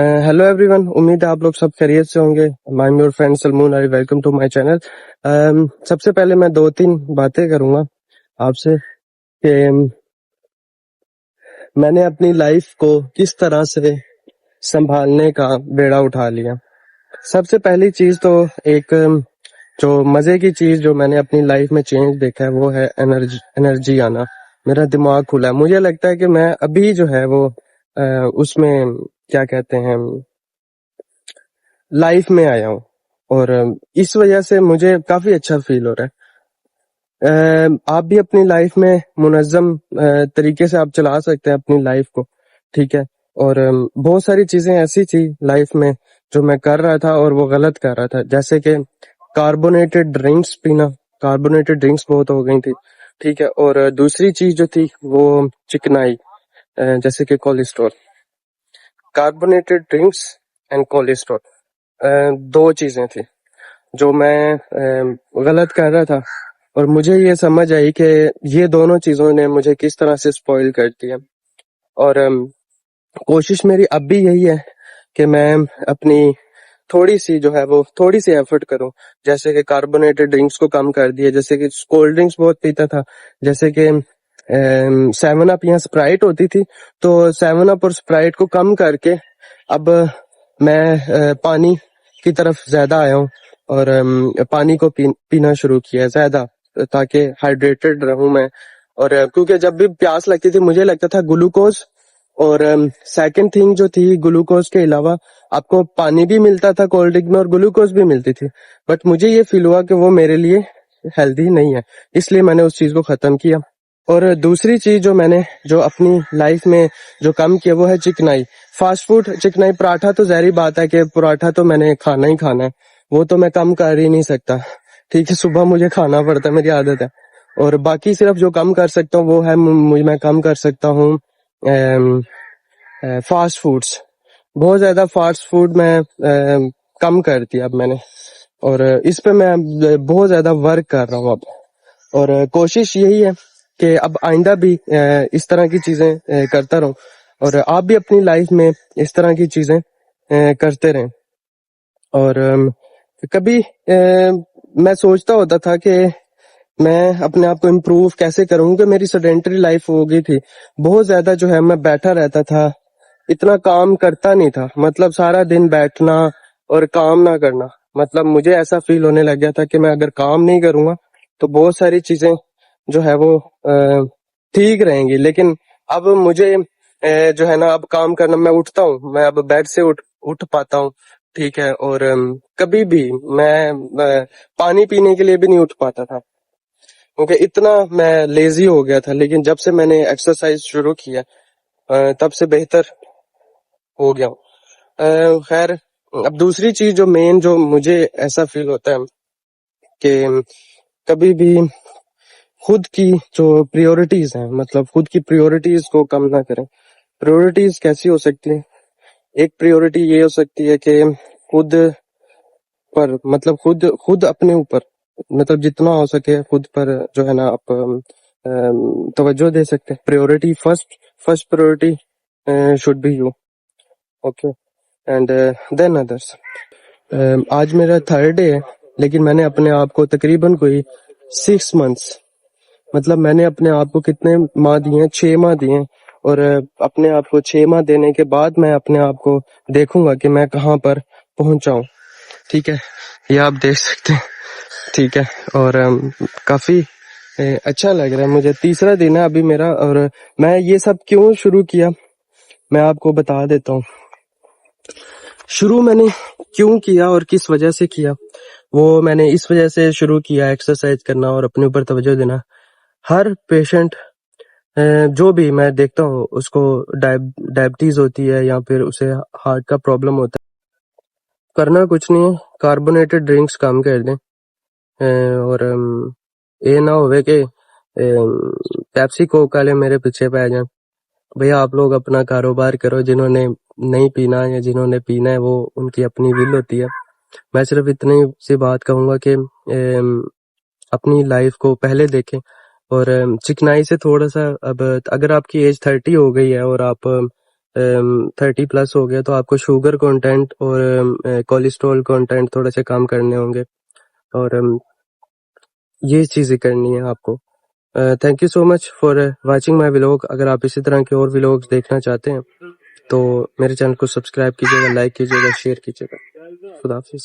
Hello everyone, उम्मीद है आप लोग सब खैरियत से होंगे। I am your friend Salmoon, I welcome to my channel. सबसे पहले मैं 2-3 बातें करूंगा आपसे कि मैंने अपनी लाइफ को किस तरह से संभालने का बेड़ा उठा लिया। सबसे पहली चीज तो एक जो मजे की चीज जो मैंने अपनी लाइफ में चेंज देखा है वो है एनर्जी आना। मेरा दिमाग खुला है। मुझे लगता है कि मैं अभी जो है वो उसमें क्या कहते हैं लाइफ में आया हूँ और इस वजह से मुझे काफी अच्छा फील हो रहा है। आप भी अपनी लाइफ में मुनज़्ज़म तरीके से आप चला सकते हैं अपनी लाइफ को, ठीक है। और बहुत सारी चीजें ऐसी थी लाइफ में जो मैं कर रहा था और वो गलत कर रहा था, जैसे कि कार्बोनेटेड ड्रिंक्स पीना। कार्बोनेटेड ड्रिंक्स बहुत हो गई थी, ठीक है। और दूसरी चीज जो थी वो चिकनाई, जैसे कि cholesterol. Carbonated drinks and cholesterol दो चीजें थी जो मैं गलत कर रहा था, और मुझे ये समझ आई कि ये दोनों चीजों ने मुझे किस तरह से स्पॉइल कर दिया। और कोशिश मेरी अब भी यही है कि मैं अपनी थोड़ी सी जो है वो थोड़ी सी एफर्ट करूं, जैसे कि कार्बोनेटेड ड्रिंक्स को कम कर दिया, जैसे कि कोल्ड ड्रिंक्स बहुत पीता था, जैसे कि 7 अप या स्प्राइट होती थी, तो 7 अप और स्प्राइट को कम करके अब मैं पानी की तरफ ज्यादा आया हूँ और पानी को पीना शुरू किया ज्यादा, ताकि हाइड्रेटेड रहूं मैं। और क्योंकि जब भी प्यास लगती थी मुझे लगता था ग्लूकोज, और सेकंड थिंग जो थी ग्लूकोज के अलावा आपको पानी भी मिलता था कोल्ड ड्रिंक में और ग्लूकोज भी मिलती थी, बट मुझे ये फील हुआ कि वो मेरे लिए हेल्दी नहीं है, इसलिए मैंने उस चीज को खत्म किया। और दूसरी चीज जो मैंने जो अपनी लाइफ में जो कम किया वो है चिकनाई, फास्ट फूड। चिकनाई, पराठा तो जहरी बात है कि पराठा तो मैंने खाना ही खाना है, वो तो मैं कम कर ही नहीं सकता, ठीक है। सुबह मुझे खाना पड़ता है, मेरी आदत है। और बाकी सिर्फ जो कम कर सकता हूँ वो है मैं कम कर सकता हूँ फास्ट फूड्स। बहुत ज्यादा फास्ट फूड मैं कम कर दिया अब मैंने, और इस पे मैं बहुत ज्यादा वर्क कर रहा हूँ अब। और कोशिश यही है कि अब आइंदा भी इस तरह की चीजें करता रहूं, और आप भी अपनी लाइफ में इस तरह की चीजें करते रहें। और कभी मैं सोचता होता था कि मैं अपने आप को इम्प्रूव कैसे करूं, कि मेरी सेडेंटरी लाइफ हो गई थी बहुत ज्यादा, जो है मैं बैठा रहता था, इतना काम करता नहीं था, मतलब सारा दिन बैठना और काम ना करना। मतलब मुझे ऐसा फील होने लग गया था कि मैं अगर काम नहीं करूंगा तो बहुत सारी चीजें जो है वो ठीक रहेंगी। लेकिन अब मुझे जो है ना अब काम करना, मैं उठता हूँ, मैं अब बेड से उठ पाता हूँ, ठीक है। और कभी भी मैं पानी पीने के लिए भी नहीं उठ पाता था, क्योंकि इतना मैं लेजी हो गया था। लेकिन जब से मैंने एक्सरसाइज शुरू किया तब से बेहतर हो गया हूँ। खैर, अब दूसरी चीज जो मेन जो मुझे ऐसा फील होता है कि कभी भी खुद की जो प्रायोरिटीज हैं, मतलब खुद की प्रायोरिटीज को कम ना करें। प्रायोरिटीज कैसी हो सकती है? एक प्रायोरिटी ये हो सकती है कि खुद पर, मतलब खुद खुद अपने ऊपर, मतलब जितना हो सके खुद पर जो है ना आप तवज्जो दे सकते हैं। Priority first priority should be you, okay, and than others. आज मेरा थर्ड डे है, लेकिन मैंने अपने आप को तकरीबन कोई 6 मंथ्स, मतलब मैंने अपने आप को कितने माह दिए हैं, 6 माह दिए हैं। और अपने आप को 6 माह देने के बाद मैं अपने आप को देखूंगा कि मैं कहाँ पर पहुंचा हूँ, ठीक है। ये आप देख सकते हैं, ठीक है। और काफी अच्छा लग रहा है मुझे। तीसरा दिन है अभी मेरा, और मैं ये सब क्यों शुरू किया मैं आपको बता देता हूँ। शुरू मैंने क्यों किया और किस वजह से किया, वो मैंने इस वजह से शुरू किया, एक्सरसाइज करना और अपने ऊपर तवज्जो देना। हर पेशेंट जो भी मैं देखता हूँ उसको डायबिटीज होती है या फिर उसे हार्ट का प्रॉब्लम होता है, करना कुछ नहीं है, कार्बोनेटेड ड्रिंक्स कम कर दें। और ये ना होवे कि पेप्सी कोक वाले मेरे पीछे पै जाएं। भैया आप लोग अपना कारोबार करो, जिन्होंने नहीं पीना या जिन्होंने पीना है वो उनकी अपनी विल होती है। मैं सिर्फ इतनी सी बात कहूंगा कि अपनी लाइफ को पहले देखें, और चिकनाई से थोड़ा सा, अब अगर आपकी एज 30 हो गई है और आप 30+ ہو گیا تو آپ کو شوگر کانٹینٹ اور کولیسٹرول کانٹینٹ تھوڑے سے کم کرنے ہوں گے، اور یہ چیزیں کرنی ہے آپ کو. Thank you so much for watching my vlog. اگر آپ اسی طرح کے اور ولاگس دیکھنا چاہتے ہیں تو میرے چینل کو سبسکرائب کیجیے گا، لائک کیجیے گا، شیئر کیجیے گا. خدا حافظ.